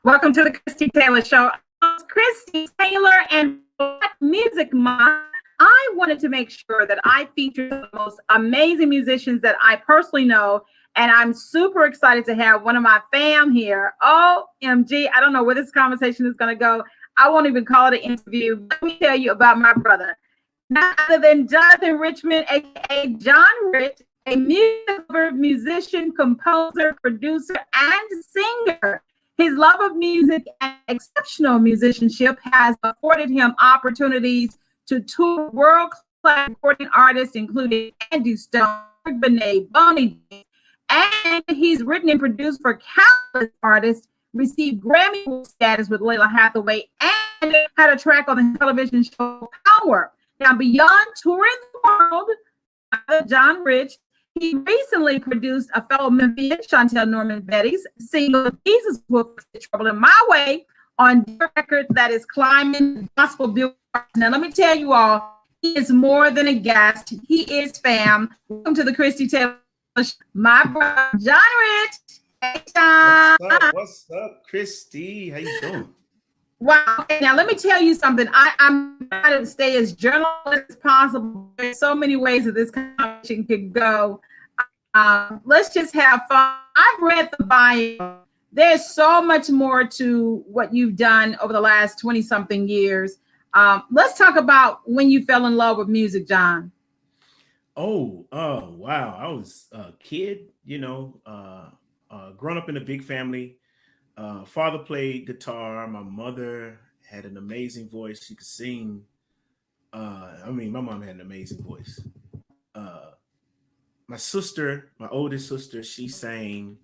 Welcome to the Christie Taylor Show. I'm Christie Taylor, and Black Music Month, I wanted to make sure that I feature the most amazing musicians that I personally know, and I'm super excited to have one of my fam here. OMG, I don't know where this conversation is going to go. I won't even call it an interview. Let me tell you about my brother. None other than Jonathan Richmond, aka Jon Rych, a musician, composer, producer, and singer. His love of music and exceptional musicianship has afforded him opportunities to tour world-class recording artists, including Angie Stone, Benet, Boney James, and he's written and produced for countless artists, received Grammy Award status with Lalah Hathaway, and had a track on the television show Power. Now, beyond touring the world, Jon Rych, he recently produced a fellow Memphian, Shontelle Norman Beatty's single, Jesus Will Fix the Trouble in My Way, on the record that is climbing Gospel Billboard. Now, let me tell you all, he is more than a guest. He is fam. Welcome to the Christie Taylor Show, my brother, Jon Rych. Hey, Jon. What's up, Christie? How you doing? Wow. Okay, now let me tell you something. I'm trying to stay as journalistic as possible. There's so many ways that this conversation could go. Let's just have fun. I've read the bio. There's so much more to what you've done over the last 20-something years. Let's talk about when you fell in love with music, Jon. Oh, wow. I was a kid, growing up in a big family. Father played guitar. My mother had an amazing voice. She could sing. My mom had an amazing voice. My sister, my oldest sister, she sang.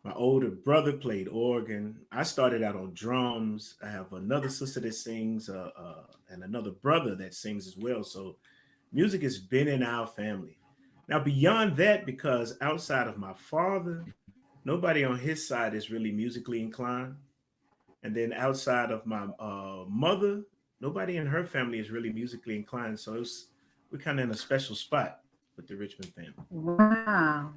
My older brother played organ. I started out on drums. I have another sister that sings, and another brother that sings as well. So music has been in our family. Now, beyond that, because outside of my father, nobody on his side is really musically inclined. And then outside of my mother, nobody in her family is really musically inclined. So we're kind of in a special spot with the Richmond family. Wow.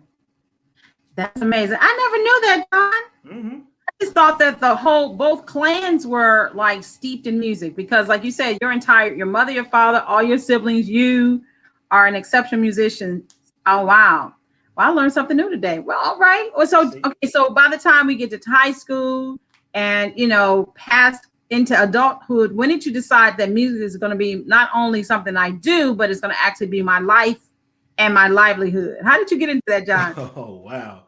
That's amazing. I never knew that, Jon. Mm-hmm. I just thought that both clans were like steeped in music because, like you said, your mother, your father, all your siblings, you are an exceptional musician. Oh, wow. Well, I learned something new today. Well, all right. So by the time we get to high school and, past into adulthood, when did you decide that music is going to be not only something I do, but it's going to actually be my life and my livelihood? How did you get into that, Jon? Oh, wow.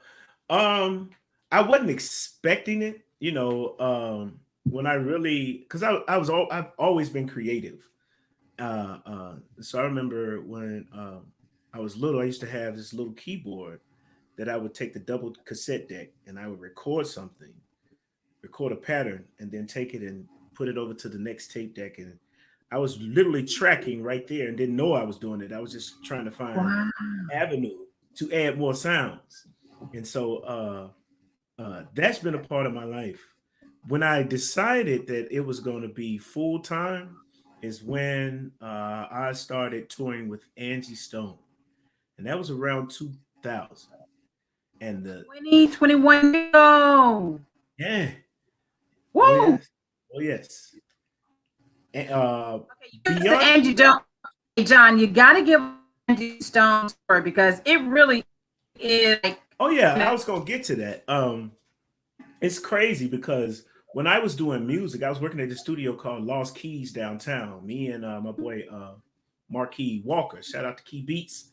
I wasn't expecting it, when I really, because I've always been creative. So I remember when I was little, I used to have this little keyboard that I would take the double cassette deck and I would record a pattern, and then take it and put it over to the next tape deck. And I was literally tracking right there and didn't know I was doing it. I was just trying to find an avenue to add more sounds. And so that's been a part of my life. When I decided that it was going to be full time is when I started touring with Angie Stone. And that was around 2000. And 21 years old. Yeah. Whoa. Oh, yes. And, beyond Angie Stone, Jon, you got to give Angie Stone story because it really is. Oh, yeah. I was going to get to that. It's crazy because when I was doing music, I was working at the studio called Lost Keys downtown. Me and my boy Marquis Walker. Shout out to Key Beats.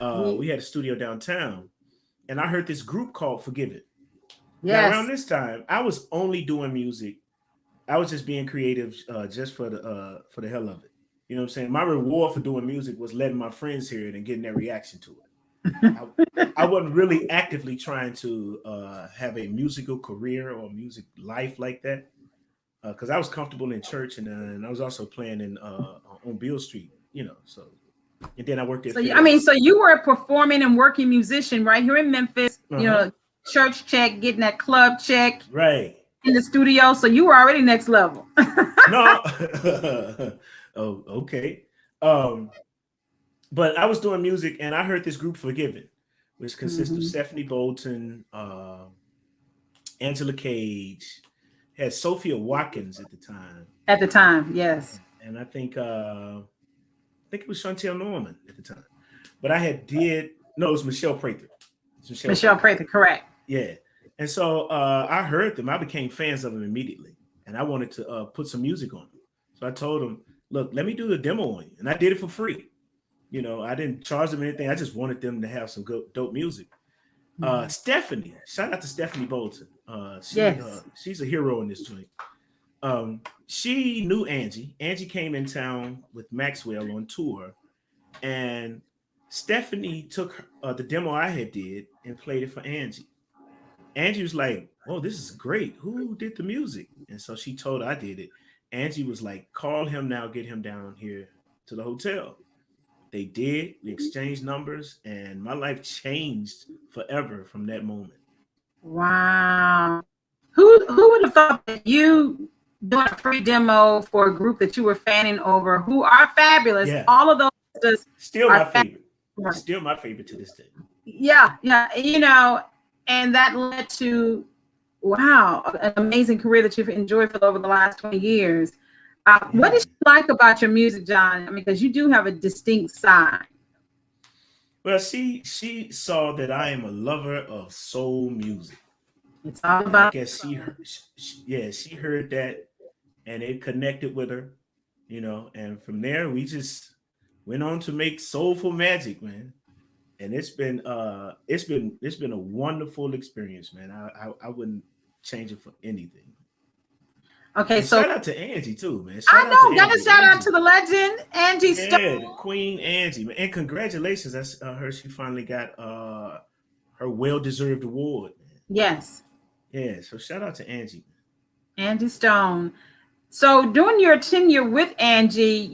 We had a studio downtown, and I heard this group called Forgive It. Yes. Now, around this time, I was only doing music. I was just being creative, just for the hell of it. You know what I'm saying? My reward for doing music was letting my friends hear it and getting their reaction to it. I wasn't really actively trying to have a musical career or music life like that, because I was comfortable in church, and I was also playing on Beale Street. So. And then I worked at. So you were a performing and working musician right here in Memphis. Church check, getting that club check, right in the studio. So you were already next level. No. Oh, okay. But I was doing music, and I heard this group Forgiven, which consists of Stephanie Bolton, Angela Cage, had Sophia Watkins at the time. At the time, yes. And I think it was Shontelle Norman at the time. But I had did no, it was Michelle Prather. Michelle Prather, correct. Yeah. And so I heard them. I became fans of them immediately. And I wanted to put some music on them. So I told them, look, let me do a demo on you. And I did it for free. You know, I didn't charge them anything. I just wanted them to have some good, dope music. Stephanie, shout out to Stephanie Bolton. She's a hero in this joint. She knew Angie. Angie came in town with Maxwell on tour. And Stephanie took the demo I had did and played it for Angie. Angie was like, oh, this is great. Who did the music? And so she told her I did it. Angie was like, call him now, get him down here to the hotel. They did. We exchanged numbers, and my life changed forever from that moment. Wow. Who would have thought that you doing a free demo for a group that you were fanning over, who are fabulous? Yeah. All of those still my favorite. Still my favorite to this day. Yeah. You know, and that led to, wow, an amazing career that you've enjoyed for over the last 20 years. What did you like about your music, Jon? I mean, because you do have a distinct side. Well, she saw that I am a lover of soul music. It's all about. I guess she heard that, and it connected with her, you know. And from there, we just went on to make soulful magic, man. And it's been a wonderful experience, man. I wouldn't change it for anything. Okay, and so shout out to Angie too, man. Got a shout out to the legend, Angie Stone. Yeah, the Queen Angie, man. And congratulations, that's her. She finally got her well-deserved award. Man. Yes. Yeah, so shout out to Angie. Angie Stone. So during your tenure with Angie,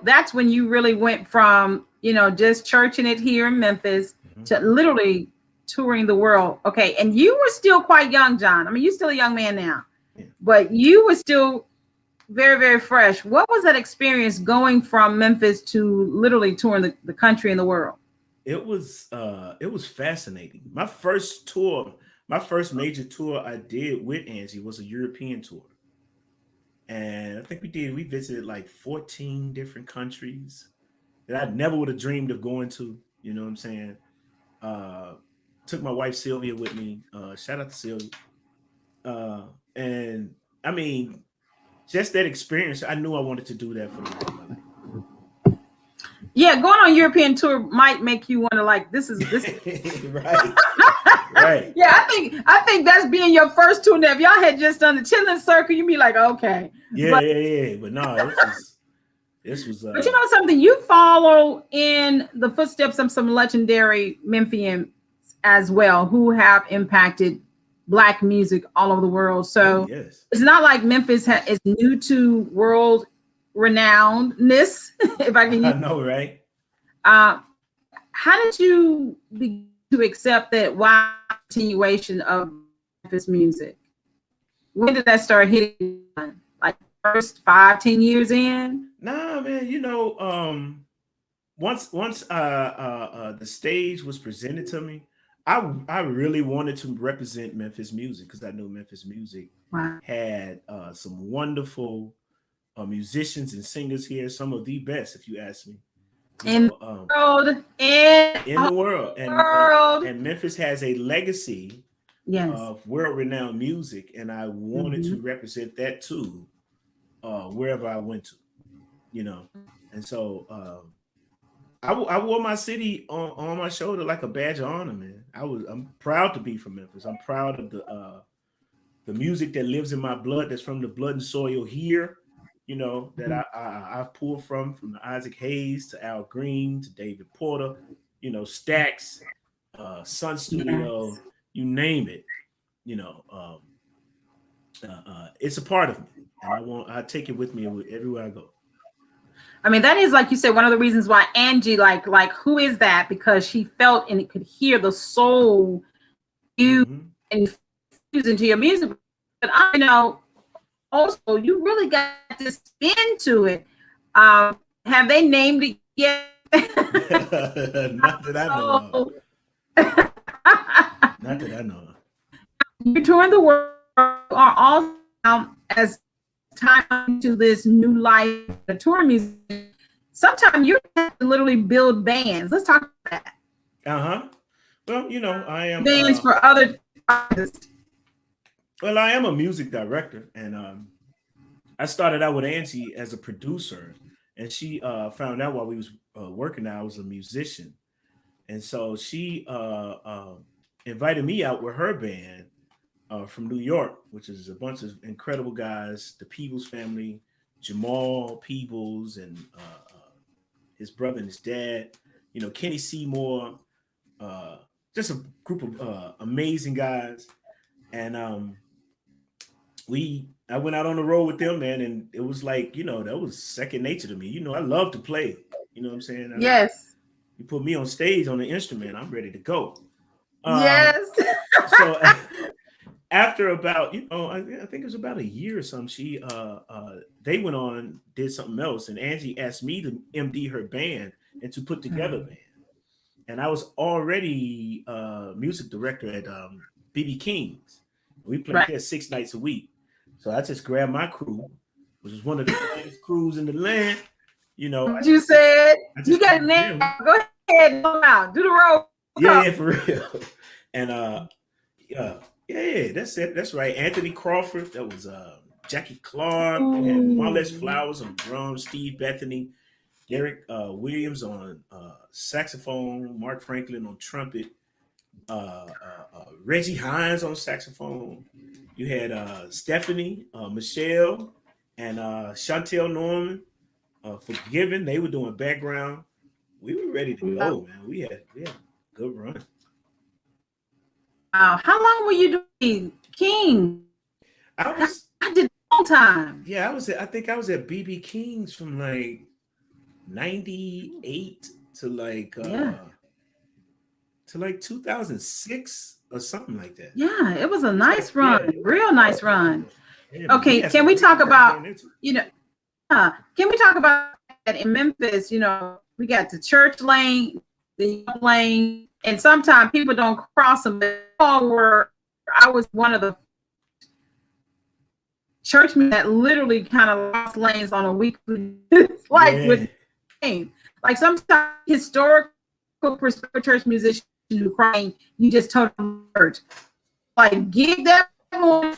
that's when you really went from, you know, just churching it here in Memphis to literally touring the world. Okay, and you were still quite young, Jon. I mean, you're still a young man now. Yeah. But you were still very, very fresh. What was that experience going from Memphis to literally touring the country and the world? It was fascinating. My first major tour I did with Angie was a European tour. And I think we visited like 14 different countries that I never would have dreamed of going to, you know what I'm saying? Took my wife Sylvia with me. Shout out to Sylvia. And I mean, just that experience, I knew I wanted to do that for the rest of my life. Yeah, going on a European tour might make you wonder, like, this is right. Right. Yeah, I think that's being your first tour. Now, if y'all had just done the chilling circle, you'd be like, okay. Yeah. But no, this was. But you know something, you follow in the footsteps of some legendary Memphian as well, who have impacted Black music all over the world. So It's not like Memphis is new to world renownedness. If I can, I know, right? How did you begin to accept that wide continuation of Memphis music? When did that start hitting? Like first 5-10 years in? Nah, man. You know, once the stage was presented to me, I really wanted to represent Memphis music because I knew Memphis music had some wonderful musicians and singers here, some of the best, if you ask me. In the world. And Memphis has a legacy of world-renowned music, and I wanted to represent that too, wherever I went to, you know. And so I wore my city on my shoulder like a badge of honor, man. I'm proud to be from Memphis. I'm proud of the music that lives in my blood, that's from the blood and soil here, you know, that I've pulled from the Isaac Hayes to Al Green to David Porter, you know, Stax, Sun Studio, you name it, you know. It's a part of me, and I take it with me everywhere I go. I mean, that is, like you said, one of the reasons why Angie, like who is that? Because she felt and could hear the soul you infuse into your music. But I know also you really got to spin to it. Have they named it yet? Not that I know of. Not that I know of. You're touring the world. Are all as time into this new life, the tour music, sometimes you have to literally build bands. Let's talk about that. Well, you know, I am bands for other artists. Well, I am a music director, and I started out with Angie as a producer, and she found out while we was working out I was a musician, and so she invited me out with her band from New York, which is a bunch of incredible guys, the Peebles family, Jamal Peebles, and his brother and his dad, you know, Kenny Seymour, just a group of amazing guys, and I went out on the road with them, man, and it was like, you know, that was second nature to me. You know, I love to play. You know what I'm saying? Yes. You put me on stage on the instrument, I'm ready to go. Yes. So after about, you know, I think it was about a year or something, they went on, did something else, and Angie asked me to MD her band and to put together a band. And I was already music director at BB King's. We played there 6 nights a week. So I just grabbed my crew, which is one of the greatest crews in the land. You know, what you said, you got a name. Go ahead, go out, do the road. Yeah, for real. And that's it. That's right. Anthony Crawford. That was Jackie Clark. We had Marles Flowers on drums, Steve Bethany, Derek Williams on saxophone, Mark Franklin on trumpet, Reggie Hines on saxophone. You had Stephanie, Michelle, and Shontelle Norman, Forgiven. They were doing background. We were ready to go, man. We had a good run. How long were you doing King? I did a long time. Yeah, I think I was at BB King's from like 98 to like 2006 or something like that. Yeah, it was a nice run, real nice run. Yeah, okay, can we talk about, you know, can we talk about that in Memphis? You know, we got the church lane, the lane, and sometimes people don't cross them. I was one of the churchmen that literally kind of lost lanes on a weekly, with like sometimes historical church musicians who crying, you just totally hurt. Like give that one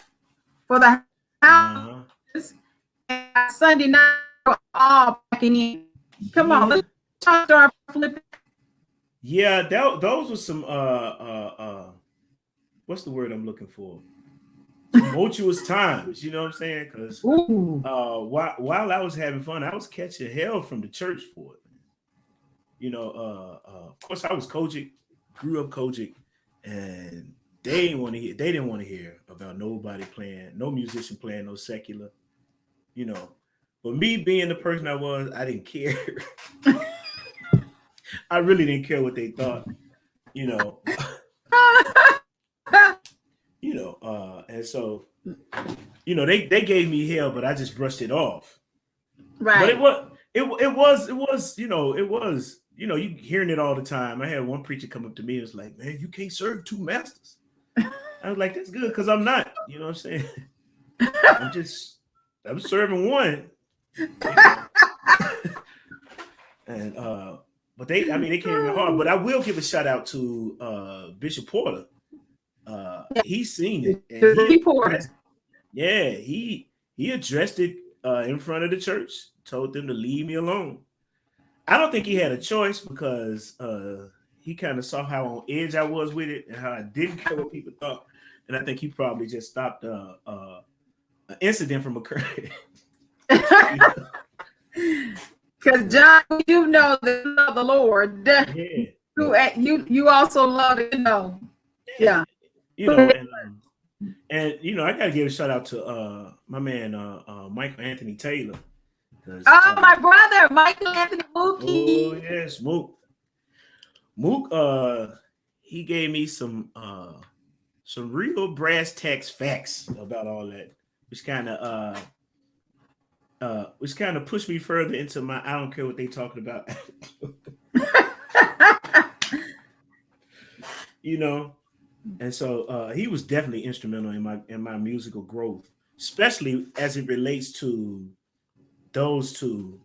for the house and Sunday night all backing in. Come on, let's start flipping. Yeah, those were some what's the word I'm looking for? Tumultuous times, you know what I'm saying? Because while I was having fun, I was catching hell from the church for it. You know, of course I was Kojic, grew up Kojic, and they didn't want to hear about nobody playing, no musician playing, no secular, you know. But me being the person I was, I didn't care. I really didn't care what they thought, you know. And so, you know, they gave me hell, but I just brushed it off. Right. But it was, you know, you hearing it all the time. I had one preacher come up to me and was like, man, you can't serve two masters. I was like, that's good, because I'm not, you know what I'm saying? I'm serving one. You know? And but they came in hard. But I will give a shout out to Bishop Porter. He's seen it. And he addressed it in front of the church, told them to leave me alone. I don't think he had a choice, because he kind of saw how on edge I was with it and how I didn't care what people thought. And I think he probably just stopped an incident from occurring. Because John, you know that you love the Lord. Yeah. You also love it, you know. Yeah. You know, and you know, I gotta give a shout out to my man Michael Anthony Taylor. My brother, Michael Anthony Mookie. Oh yes, Mook. He gave me some real brass tacks facts about all that, which kind of pushed me further into my I don't care what they talking about. You know, and so he was definitely instrumental in my musical growth. especially as it relates to those two,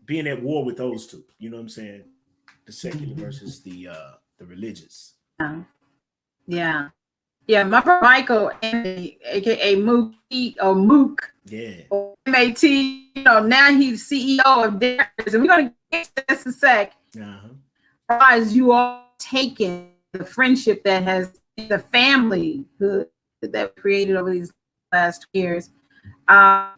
being at war with those two. You know what I'm saying? The secular versus the religious. Yeah. Yeah, my brother Michael, aka Mookie or Mook, Yeah, or MAT, now he's CEO of Darius, and we're gonna get to this in a sec. As you all taken the friendship that has the family that created over these last years. I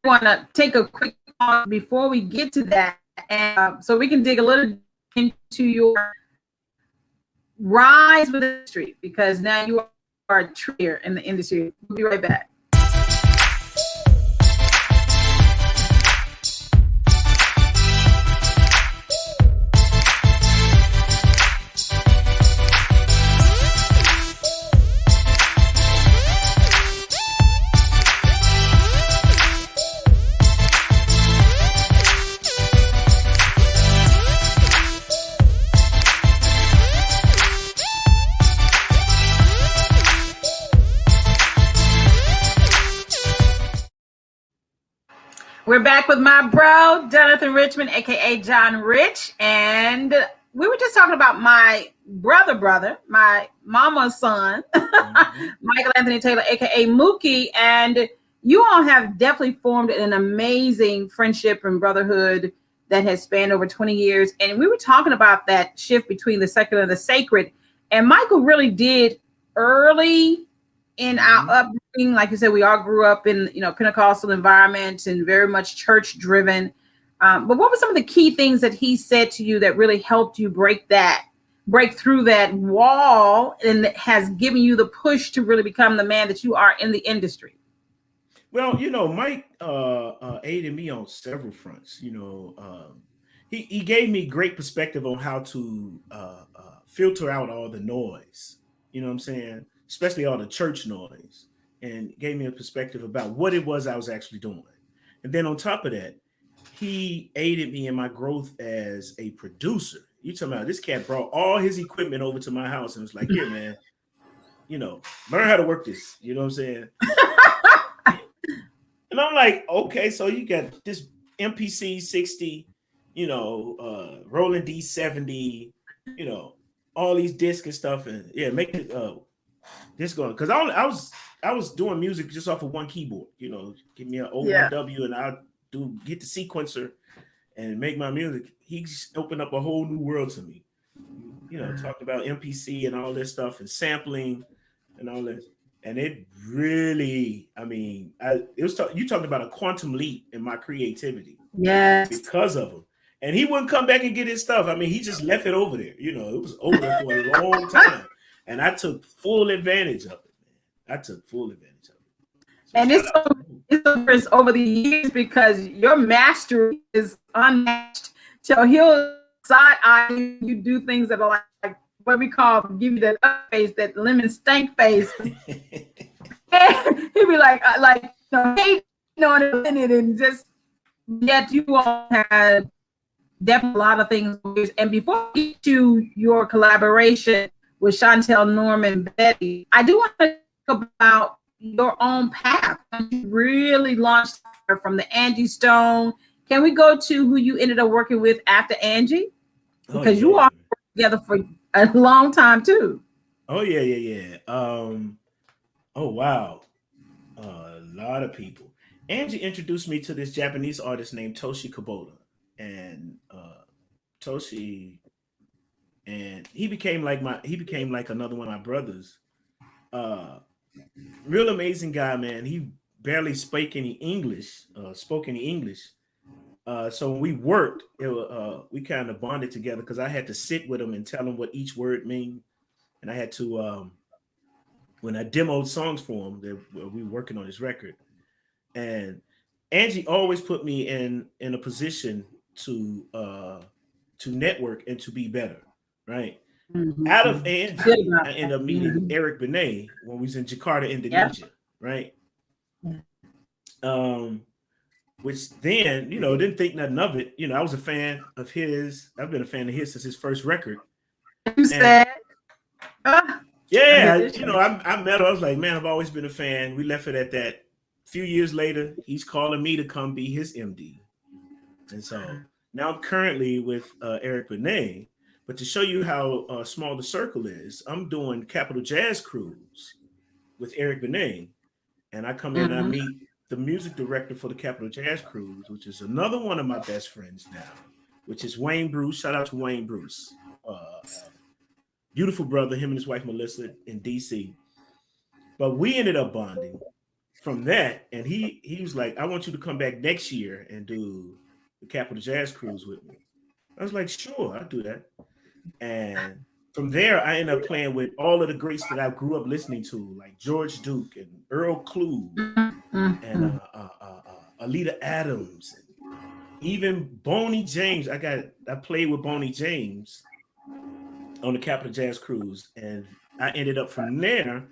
want to take a quick pause before we get to that, and so we can dig a little into your rise with the industry, because now you are a trader in the industry. We'll be right back. We're back with my bro, Jonathan Richmond, aka Jon Rych, and we were just talking about my brother, my mama's son, Michael Anthony Taylor, aka Mookie, and you all have definitely formed an amazing friendship and brotherhood that has spanned over 20 years. And we were talking about that shift between the secular and the sacred, and Michael really did early in our upbringing. Like you said, we all grew up in Pentecostal environments and very much church driven. But what were some of the key things that he said to you that really helped you break through that wall and has given you the push to really become the man that you are in the industry? Well, Mike aided me on several fronts. He gave me great perspective on how to filter out all the noise. You know what I'm saying? Especially all the church noise, and gave me a perspective about what it was I was actually doing. And then on top of that, he aided me in my growth as a producer. You talking about this cat brought all his equipment over to my house and was like, here, man, learn how to work this. You know what I'm saying? And I'm like, okay, so you got this MPC 60, Roland D70, all these discs and stuff, and make it this going, because I was doing music just off of one keyboard. Give me an O1W and I'll get the sequencer and make my music. He's opened up a whole new world to me. Talking about MPC and all this stuff and sampling and all this. And it really, you talking about a quantum leap in my creativity. Yes. Because of him. And he wouldn't come back and get his stuff. He just left it over there. It was over there for a long time. And I took full advantage of it, man. I took full advantage of it. And it's over the years, because your mastery is unmatched. So he'll side eye you, do things that are like what we call, give you that up face, that lemon stank face. And he'll be like, hey, and just, yet you all had definitely a lot of things. And before we get to your collaboration with Shontelle Norman Beatty, I do want to talk about your own path. You really launched from the Angie Stone. Can we go to who you ended up working with after Angie? Because you all worked together for a long time too. Oh yeah. Oh wow, a lot of people. Angie introduced me to this Japanese artist named Toshi Kubota, and Toshi. And he became like another one of my brothers. Real amazing guy, man. He barely spoke any English. So when we worked, we kind of bonded together, because I had to sit with him and tell him what each word mean. And I had to, when I demoed songs for him, we were working on his record. And Angie always put me in a position to network and to be better. Right. Out of Angie, I ended up meeting Eric Benet when we was in Jakarta, Indonesia. Right. Which then, didn't think nothing of it. I was a fan of his. I've been a fan of his since his first record. You said. Yeah, I met her. I was like, man, I've always been a fan. We left it at that. A few years later, he's calling me to come be his MD. And so now I'm currently with Eric Benet. But to show you how small the circle is, I'm doing Capitol Jazz Cruise with Eric Benet. And I come in and I meet the music director for the Capitol Jazz Cruise, which is another one of my best friends now, which is Wayne Bruce. Shout out to Wayne Bruce. Beautiful brother, him and his wife Melissa in DC. But we ended up bonding from that. And he was like, I want you to come back next year and do the Capitol Jazz Cruise with me. I was like, sure, I'll do that. And from there, I ended up playing with all of the greats that I grew up listening to, like George Duke and Earl Klugh and Alita Adams, and even Boney James. I played with Boney James on the Capitol Jazz Cruise, and I ended up from there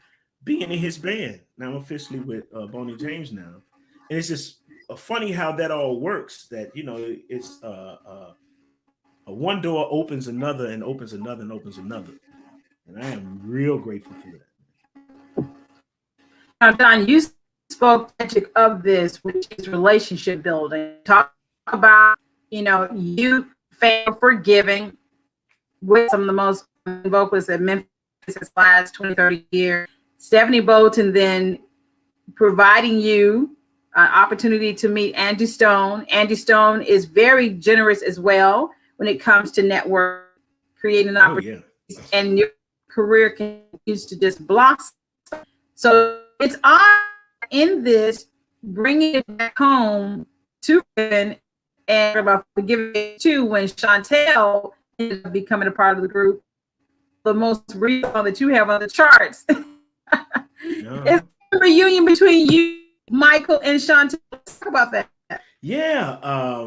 being in his band. Now I'm officially with Boney James now, and it's just funny how that all works. That it's one door opens another and opens another and opens another. And I am real grateful for that. Now, Don, you spoke of this, which is relationship building. Talk about, you fail forgiving with some of the most vocalists at Memphis this last 20, 30 years. Stephanie Bolton then providing you an opportunity to meet Angie Stone. Angie Stone is very generous as well when it comes to network, creating opportunities, and your career continues to just blossom. So it's all in this, bringing it back home to women, and about forgiving it too, when Shontelle ended up becoming a part of the group, the most recent song that you have on the charts. It's a reunion between you, Michael, and Shontelle. Let's talk about that. Yeah,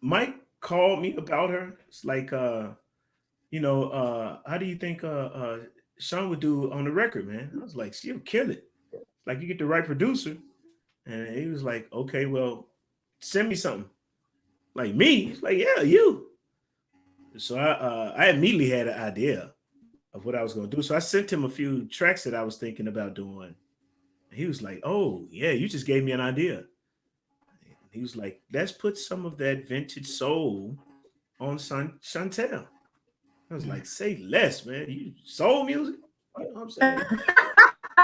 Mike called me about her. It's like, how do you think Sean would do on the record, man? I was like, she'll kill it. Like, you get the right producer. And he was like, okay, well, send me something. Like me? He's like, yeah, you. So I immediately had an idea of what I was going to do. So I sent him a few tracks that I was thinking about doing. And he was like, oh, yeah, you just gave me an idea. He was like, let's put some of that vintage soul on Shontelle. I was like, say less, man. You soul music? You know what I'm saying?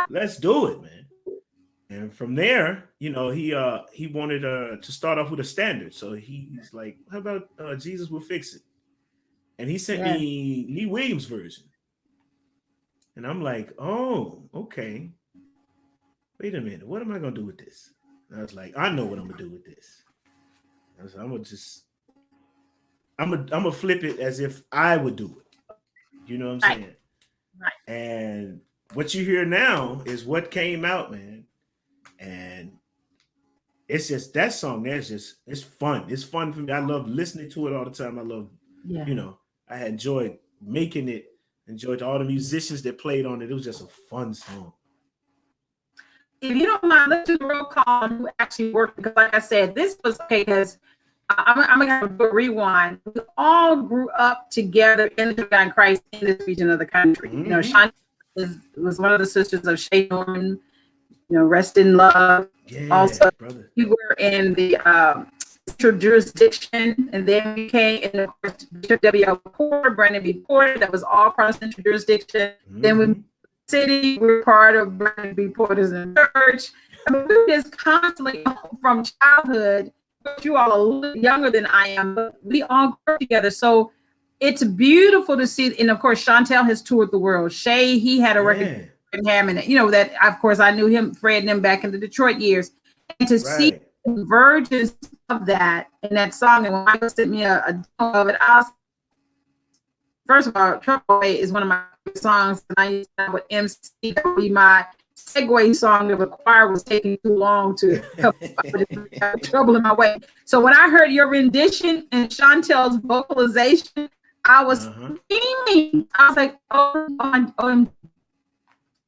Let's do it, man. And from there, he wanted to start off with a standard. So he's like, how about Jesus Will Fix It? And he sent me Lee Williams' version. And I'm like, oh, okay. Wait a minute. What am I going to do with this? And I was like, I know what I'm going to do with this. I was like, I'm gonna flip it as if I would do it. You know what I'm saying? Right. And what you hear now is what came out, man. And it's just that song. It's fun. It's fun for me. I love listening to it all the time. I love, I enjoyed making it. Enjoyed all the musicians that played on it. It was just a fun song. If you don't mind, let's do a roll call on who actually worked, because like I said, this was okay because I'm gonna have a rewind. We all grew up together in the God in Christ in this region of the country. Shontelle was one of the sisters of Shontelle Norman, rest in love. Yeah, also, brother. You were in the central jurisdiction, and then we came, and of course, Bishop W.L. Porter, Brandon B. Porter, that was all across central jurisdiction. Then we city, we're part of Brandon B. Porter's in church. I mean, we're just constantly from childhood. You all are a little younger than I am, but we all grew up together. So it's beautiful to see. And of course, Shontelle has toured the world. Shay, he had a record in Hammond. That of course I knew him, Fred, and them back in the Detroit years. And to see the convergence of that in that song, and when Michael sent me a demo of it, first of all, Trouble Away is one of my songs, and I used to with MC. That would be my segue song if a choir was taking too long to trouble in my way. So when I heard your rendition and Shontelle's vocalization, I was screaming. I was like, oh,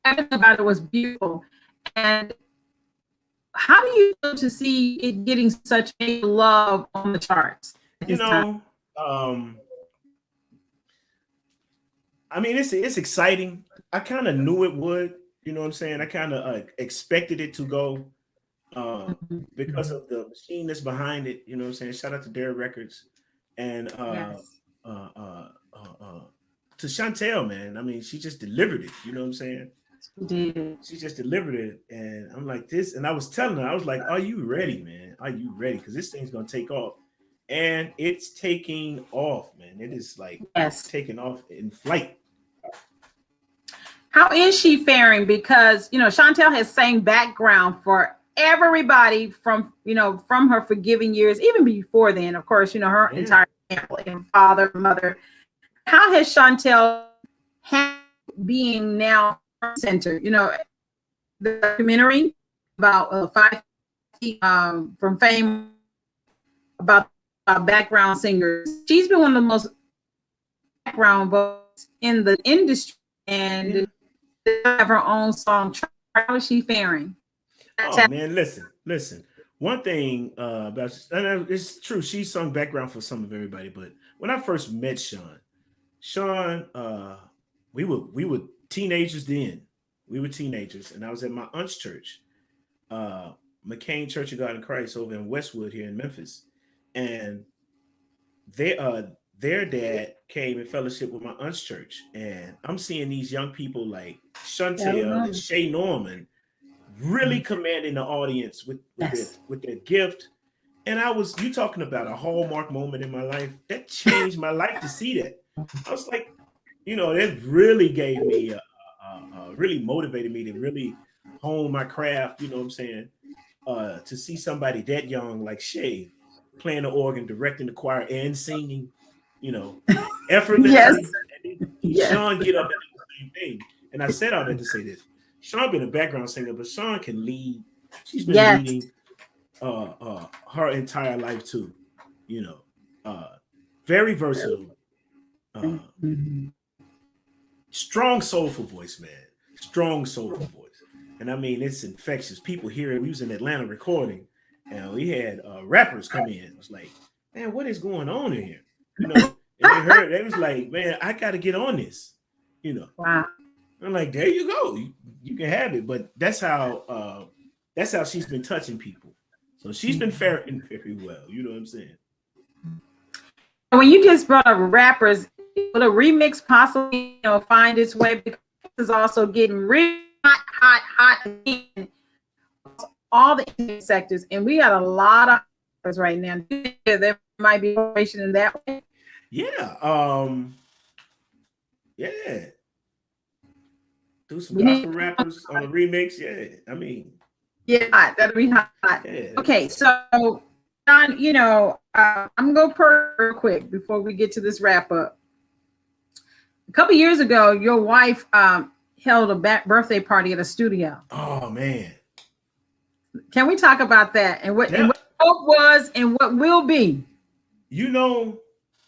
everything about it was beautiful. And how do you feel to see it getting such a love on the charts? I mean, it's exciting. I kind of knew it would. You know what I'm saying? I kind of expected it to go uh, because of the machine that's behind it. You know what I'm saying? Shout out to Dare Records and Yes. uh, uh, to Shontelle, man. I mean, she just delivered it. You know what I'm saying? We did. She just delivered it, and I'm like this. And I was telling her, I was like, "Are you ready, man? Are you ready? Because this thing's gonna take off." And it's taking off, man. It is like Yes. taking off in flight. How is she faring? Because Shontelle has sang background for everybody from from her forgiving years, even before then. Of course, her entire family and father, mother. How has Shontelle being now center? The documentary about five from fame about background singers. She's been one of the most background vocals in the industry, and have her own song. How is she faring? Oh man, listen. One thing about, and it's true, she sung background for some of everybody. But when I first met Sean, we were teenagers then. We were teenagers, and I was at my aunt's church, McCain Church of God in Christ over in Westwood here in Memphis, and they their dad came and fellowship with my aunt's church, and I'm seeing these young people like Shontelle and Shay Norman really commanding the audience with their gift. And you talking about a hallmark moment in my life that changed my life to see that. I was like, it really gave me, really motivated me to really hone my craft. You know what I'm saying? To see somebody that young like Shay playing the organ, directing the choir, and singing, effortlessly. Yes. Sean get up and do the same thing. And I said all that to say this. Sean been a background singer, but Sean can lead. She's been leading her entire life too. Very versatile. Strong soulful voice, man. Strong soulful voice. And I mean, it's infectious. People hear it. We was in Atlanta recording, and we had rappers come in. It was like, man, what is going on in here? And they heard, they was like, man, I got to get on this. Wow. I'm like, there you go. You can have it. But that's how she's been touching people. So she's been faring very well. You know what I'm saying? When you just brought up rappers, will a remix possibly find its way? Because this is also getting really hot again. All the sectors, and we got a lot of rappers right now. There might be innovation in that way. Yeah. Yeah. Do some gospel rappers on a remix. Yeah. I mean. Yeah, that'll be hot. Yeah. Okay, so Jon, I'm gonna go real quick before we get to this wrap up. A couple years ago, your wife held a birthday party at a studio. Oh man. Can we talk about that and what hope was and what will be?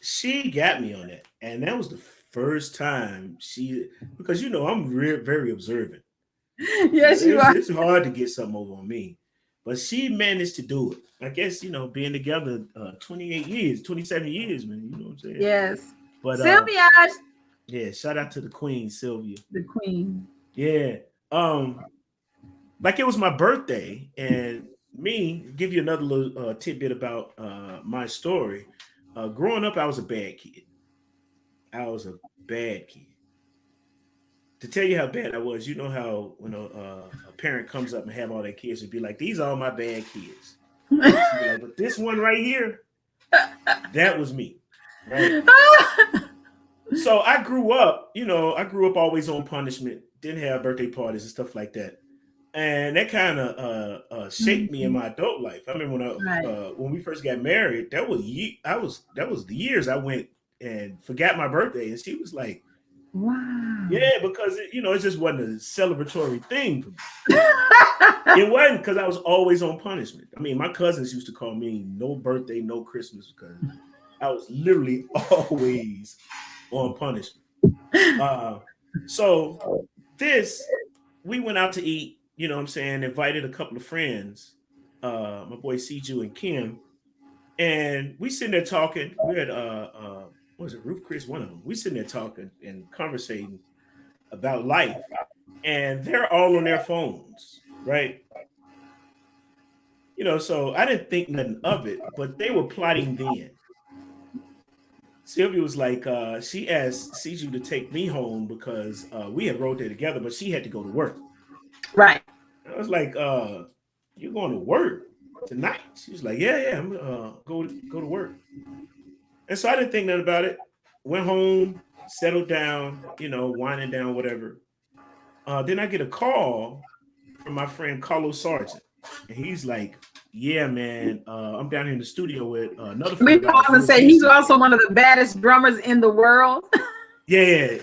She got me on that, and that was the first time because I'm very observant. Yes, you are. It's hard to get something over on me, but she managed to do it. I guess being together 28 years, 27 years, man. You know what I'm saying? Yes. But Sylvia. Yeah, shout out to the Queen, Sylvia. The Queen. Yeah. Like it was my birthday, and give you another little tidbit about my story. Growing up, I was a bad kid. To tell you how bad I was, you know how when a parent comes up and have all their kids and be like, "These are all my bad kids," like, but this one right here, that was me. Right? So I grew up always on punishment. Didn't have birthday parties and stuff like that. And that kind of shaped me in my adult life. I remember when we first got married, that was the years I went and forgot my birthday, and she was like, "Wow, yeah," because it just wasn't a celebratory thing for me. It wasn't, because I was always on punishment. I mean, my cousins used to call me no birthday, no Christmas, because I was literally always on punishment. So we went out to eat. You know what I'm saying? Invited a couple of friends, my boy Cju and Kim, and we sitting there talking. We had what was it, Ruth Chris, one of them. We sitting there talking and conversating about life, and they're all on their phones, right? So I didn't think nothing of it, but they were plotting then. Sylvia was like, she asked Ciju to take me home because we had rode there together, but she had to go to work. Right. I was like, "You going to work tonight?" She was like, "Yeah, I'm go to work." And so I didn't think nothing about it. Went home, settled down, winding down, whatever. Then I get a call from my friend Carlos Sargent, and he's like, "Yeah, man, I'm down here in the studio with another friend We of ours, pause and Louis say he's Hasty." also one of the baddest drummers in the world. Yeah.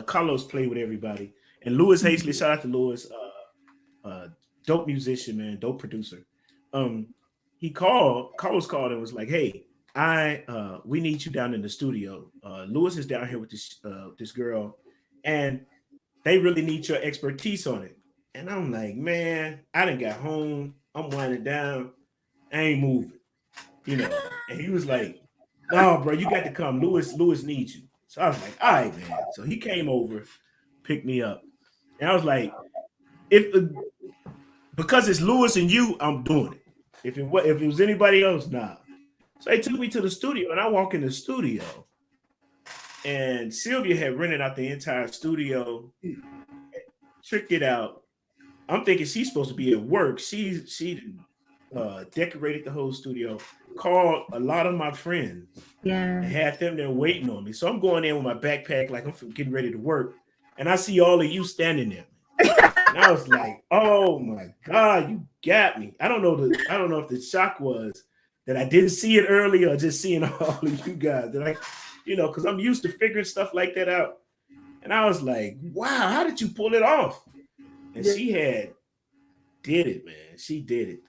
Carlos played with everybody, and Louis Hasty. Shout out to Louis, dope musician, man, dope producer. Carlos called and was like, "Hey, we need you down in the studio. Louis is down here with this girl, and they really need your expertise on it." And I'm like, "Man, I done got home. I'm winding down. I ain't moving, And he was like, "No, bro, you got to come. Louis needs you." So I was like, "All right, man." So he came over, picked me up, and I was like, "If because it's Louis and you, I'm doing it. If it was anybody else, nah." So they took me to the studio, and I walk in the studio, and Sylvia had rented out the entire studio, tricked it out. I'm thinking she's supposed to be at work. She decorated the whole studio, called a lot of my friends, Yeah. and had them there waiting on me. So I'm going in with my backpack like I'm getting ready to work, and I see all of you standing there. And I was like, "Oh my God, you got me." I don't know if the shock was that I didn't see it earlier or just seeing all of you guys. That because I'm used to figuring stuff like that out. And I was like, "Wow, how did you pull it off?" And she did it, man. She did it.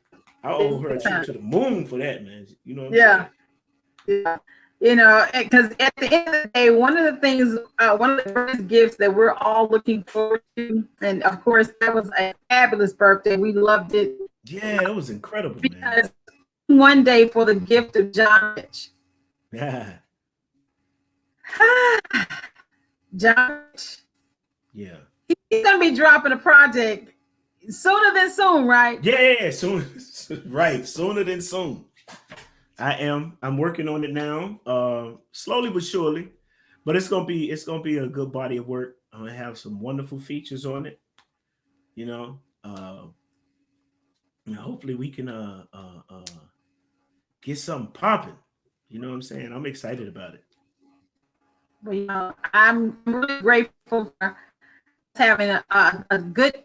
I owe her a trip to the moon for that, man. You know what I'm saying? Yeah. Because at the end of the day, one of the things, one of the greatest gifts that we're all looking forward to, and of course, that was a fabulous birthday. We loved it. Yeah, it was incredible, because one day for the gift of Jon Rych. man. Jon Rych. Yeah. He's going to be dropping a project sooner than soon, right? Yeah, soon. Right, sooner than soon. I'm working on it now, slowly but surely, but it's gonna be a good body of work. I'm gonna have some wonderful features on it, you know. And hopefully we can get something popping. You know what I'm saying? I'm excited about it. Well, I'm really grateful for having a good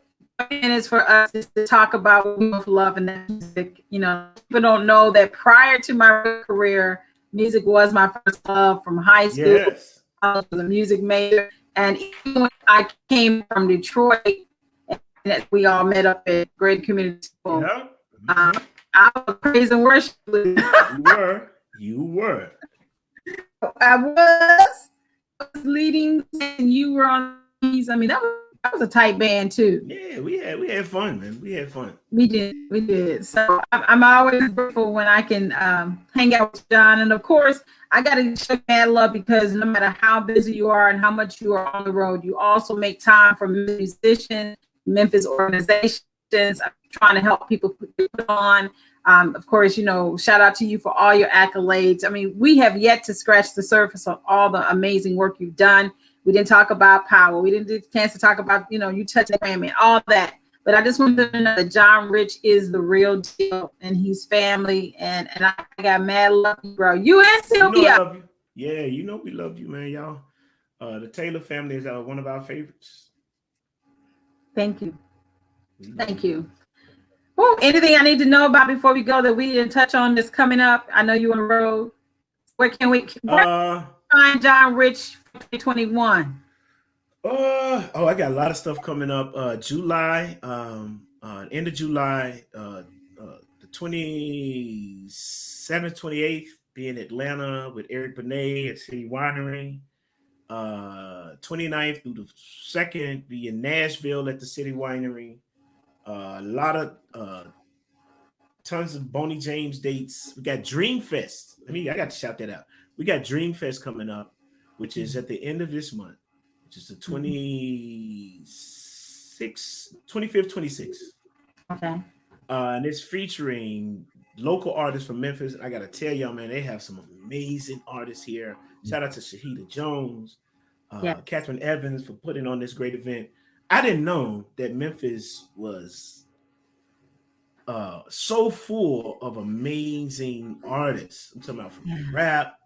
minutes for us to talk about love and music. People don't know that prior to my career, music was my first love from high school. Yes. I was a music major, and even when I came from Detroit, and we all met up at Great Community School. Yeah. I was praise and worship. You were. I was leading, and you were on these. I mean, that was a tight band too. Yeah, we had fun, man. We had fun. We did. So I'm always grateful when I can hang out with Jon, and of course I got to show mad love because no matter how busy you are and how much you are on the road, you also make time for musicians, Memphis organizations. I'm trying to help people put on. Of course, shout out to you for all your accolades. I mean, we have yet to scratch the surface of all the amazing work you've done. We didn't talk about power. We didn't get a chance to talk about, you touch the Grammy and all that. But I just wanted to know that Jon Rych is the real deal and he's family. And I got mad love, bro. You and Sylvia. I love you. Yeah, we love you, man, y'all. The Taylor family is one of our favorites. Thank you. Thank you. Oh, anything I need to know about before we go that we didn't touch on that's coming up? I know you on the road. Where can we find Jon Rych 2021? I got a lot of stuff coming up. July, end of July, the 27th, 28th, be in Atlanta with Eric Benet at City Winery. 29th through the 2nd, be in Nashville at the City Winery. A lot of tons of Boney James dates. We got Dream Fest. I got to shout that out. We got Dream Fest coming up. which is at the end of this month, which is the 25th, 26th. Okay. And it's featuring local artists from Memphis. I got to tell y'all, man, they have some amazing artists here. Shout out to Shahida Jones, Catherine Evans for putting on this great event. I didn't know that Memphis was so full of amazing artists. I'm talking about from rap,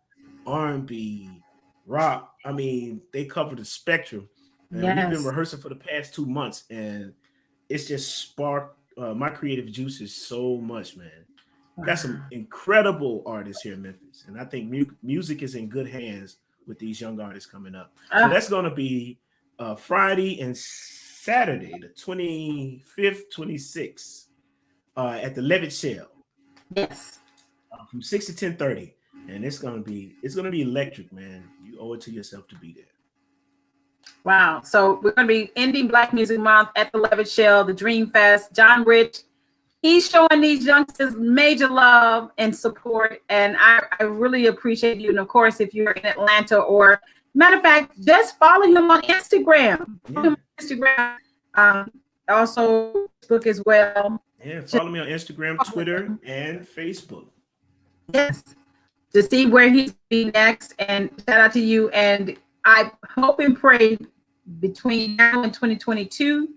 R&B, rock. I mean, they cover the spectrum. And we've been rehearsing for the past 2 months, and it's just sparked my creative juices so much, man. Got some incredible artists here in Memphis, and I think music is in good hands with these young artists coming up. So that's going to be Friday and Saturday, the 25th, 26th, at the Levitt Shell. Yes. From 6 to 10:30, and it's gonna be electric, man. You owe it to yourself to be there. Wow. So we're going to be ending Black Music Month at the Levitt Shell, the Dream Fest. Jon Rych, he's showing these youngsters major love and support, and I really appreciate you. And of course, if you're in Atlanta, or matter of fact, just follow him on Instagram. Also Facebook as well. Yeah, follow me on Instagram, Twitter, and Facebook. Yes, to see where he's be next. And shout out to you. And I hope and pray between now and 2022,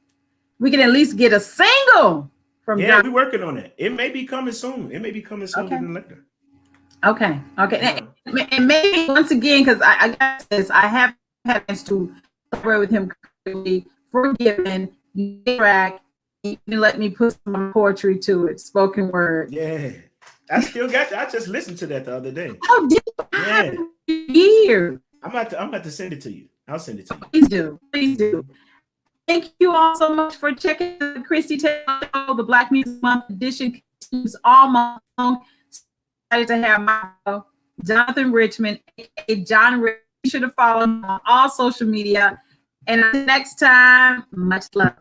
we can at least get a single from Jon. We're working on it. It may be coming soon. It may be coming sooner than later. Okay. And maybe once again, because I got this, I have had a chance to collaborate with him, Forgiven, track, even let me put some poetry to it, spoken word. Yeah. I still got that. I just listened to that the other day. Oh, did you? Years. I'm about to send it to you. I'll send it to you. Please do. Thank you all so much for checking the Christie Taylor Show. The Black Music Month edition continues all month long. Excited to have my Jonathan Richmond, aka Jon Rych. You should have followed him on all social media. And until next time, much love.